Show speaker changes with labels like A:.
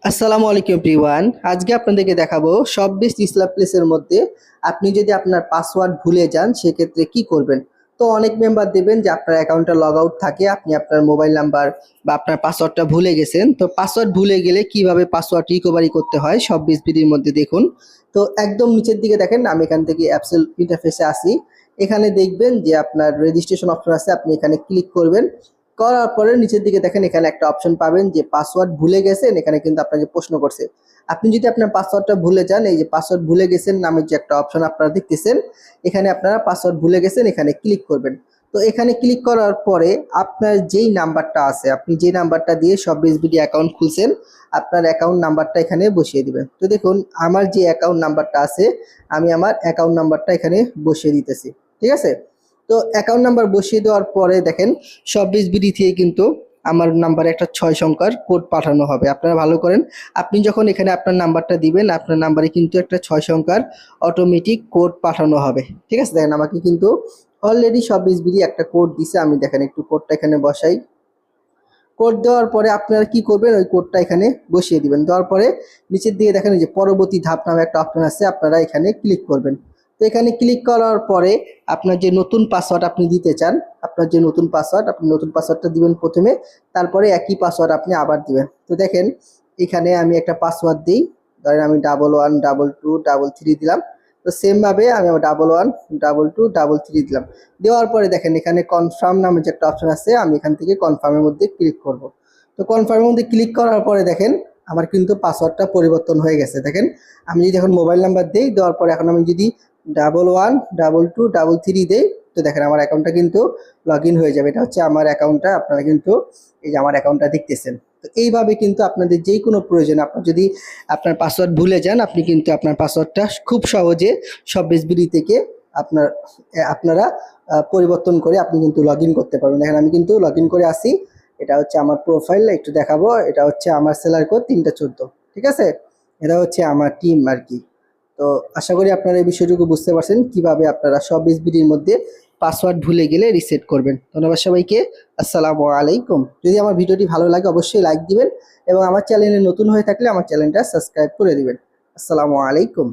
A: আসসালামু আলাইকুম এভরিওয়ান। আজকে আপনাদেরকে দেখাবো শপবিজ ইসলাম প্লেসের মধ্যে আপনি যদি আপনার পাসওয়ার্ড ভুলে যান সেক্ষেত্রে কি করবেন। তো অনেক মেম্বার দেবেন যে আপনার অ্যাকাউন্টটা লগ আউট থাকে, আপনি আপনার মোবাইল নাম্বার বা আপনার পাসওয়ার্ডটা ভুলে গেছেন। তো পাসওয়ার্ড ভুলে গেলে কিভাবে পাসওয়ার্ড রিকভারি করতে হয় শপবিজ বিডির মধ্যে দেখুন। তো একদম নিচের দিকে দেখেন, আমি এখান থেকে অ্যাপসেল ইন্টারফেসে আসি। এখানে দেখবেন যে আপনার রেজিস্ট্রেশন অপশন আছে, আপনি এখানে ক্লিক করবেন। করার পরে নিচের দিকে দেখেন এখানে একটা অপশন পাবেন যে পাসওয়ার্ড ভুলে গেছেন। এখানে কিন্তু আপনাকে প্রশ্ন করছে, আপনি যদি আপনার পাসওয়ার্ডটা ভুলে যান, এই যে পাসওয়ার্ড ভুলে গেছেন নামের যে একটা অপশন আপনারা দেখতেছেন, এখানে আপনারা পাসওয়ার্ড ভুলে গেছেন, এখানে ক্লিক করবেন। তো এখানে ক্লিক করার পরে আপনার যেই নাম্বারটা আছে, আপনি যে নাম্বারটা দিয়ে শপবিজ বিডি অ্যাকাউন্ট খুলছেন, আপনার অ্যাকাউন্ট নাম্বারটা এখানে বসিয়ে দিবেন। তো দেখুন আমার যে অ্যাকাউন্ট নাম্বারটা আছে, আমি আমার অ্যাকাউন্ট নাম্বারটা এখানে বসিয়ে দিতেছি। ঠিক আছে, তো অ্যাকাউন্ট নাম্বার বসিয়ে দেওয়ার পরে দেখেন শপবিজ বিডি থেকে কিন্তু আমার নাম্বারে একটা 6 সংখ্যার কোড পাঠানো হবে। আপনারা ভালো করেন, আপনি যখন এখানে আপনার নাম্বারটা দিবেন, আপনার নাম্বারে কিন্তু একটা 6 সংখ্যার অটোমেটিক কোড পাঠানো হবে। ঠিক আছে, দেখেন আমাকে কিন্তু অলরেডি শপবিজ বিডি একটা কোড দিছে। আমি দেখেন একটু কোডটা এখানে বসাই। কোড দেওয়ার পরে আপনারা কি করবেন, ওই কোডটা এখানে বসিয়ে দিবেন। দেওয়ার পরে নিচের দিকে দেখেন যে পরবর্তী ধাপ নামে একটা অপশন আছে, আপনারা এখানে ক্লিক করবেন। তো এখানে ক্লিক করার পরে আপনার যে নতুন পাসওয়ার্ড আপনি দিতে চান, আপনার যে নতুন পাসওয়ার্ড, আপনি নতুন পাসওয়ার্ডটা দিবেন প্রথমে, তারপরে একই পাসওয়ার্ড আপনি আবার দিবেন। তো দেখেন এখানে আমি একটা পাসওয়ার্ড দিই, ধরেন আমি 111233 দিলাম। তো সেম ভাবে আমি আবার 111223 দিলাম। দেওয়ার পরে দেখেন এখানে কনফার্ম নামে যে একটা অপশন আছে, আমি এখান থেকে কনফার্মের মধ্যে ক্লিক করব। তো কনফার্মের মধ্যে ক্লিক করার পরে দেখেন আমার কিন্তু পাসওয়ার্ডটা পরিবর্তন হয়ে গেছে। দেখেন আমি যদি এখন মোবাইল নাম্বার দিই, দেওয়ার পরে এখন আমি যদি 111223 দেই, তো দেখেন আমার অ্যাকাউন্টটা কিন্তু লগ ইন হয়ে যাবে। এটা হচ্ছে আমার অ্যাকাউন্টটা, আপনারা কিন্তু এই যে আমার অ্যাকাউন্টটা দেখতেছেন। তো এইভাবে কিন্তু আপনাদের যেই কোনো প্রয়োজন, আপনার যদি আপনার পাসওয়ার্ড ভুলে যান, আপনি কিন্তু আপনার পাসওয়ার্ডটা খুব সহজে শপবিজ বিডি থেকে আপনারা পরিবর্তন করে আপনি কিন্তু লগ ইন করতে পারবেন। দেখেন আমি কিন্তু লগ ইন করে আসি। এটা হচ্ছে আমার প্রোফাইল, একটু দেখাবো। এটা হচ্ছে আমার সেলার কোড 314। ঠিক আছে, এটা হচ্ছে আমার টিম আর কি। তো আশা করি আপনারা এই বিষয়টুকু বুঝতে পারছেন কিভাবে আপনারা শপবিজ বিডির মধ্যে পাসওয়ার্ড ভুলে গেলে রিসেট করবেন। ধন্যবাদ সবাইকে। আসসালামু আলাইকুম। যদি আমার ভিডিওটি ভালো লাগে অবশ্যই লাইক দিবেন এবং আমার চ্যানেলে নতুন হয়ে থাকলে আমার চ্যানেলটা সাবস্ক্রাইব করে দিবেন। আসসালামু আলাইকুম।